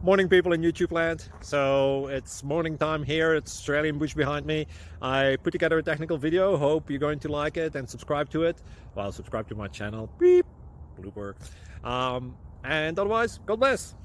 Morning, people in YouTube land. So it's morning time here. It's Australian bush behind me. I put together a technical video. Hope you're going to like it and subscribe to it. Well, subscribe to my channel. Beep. Blooper. And otherwise, God bless.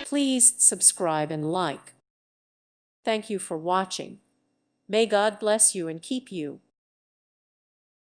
Please subscribe and like. Thank you for watching. May God bless you and keep you.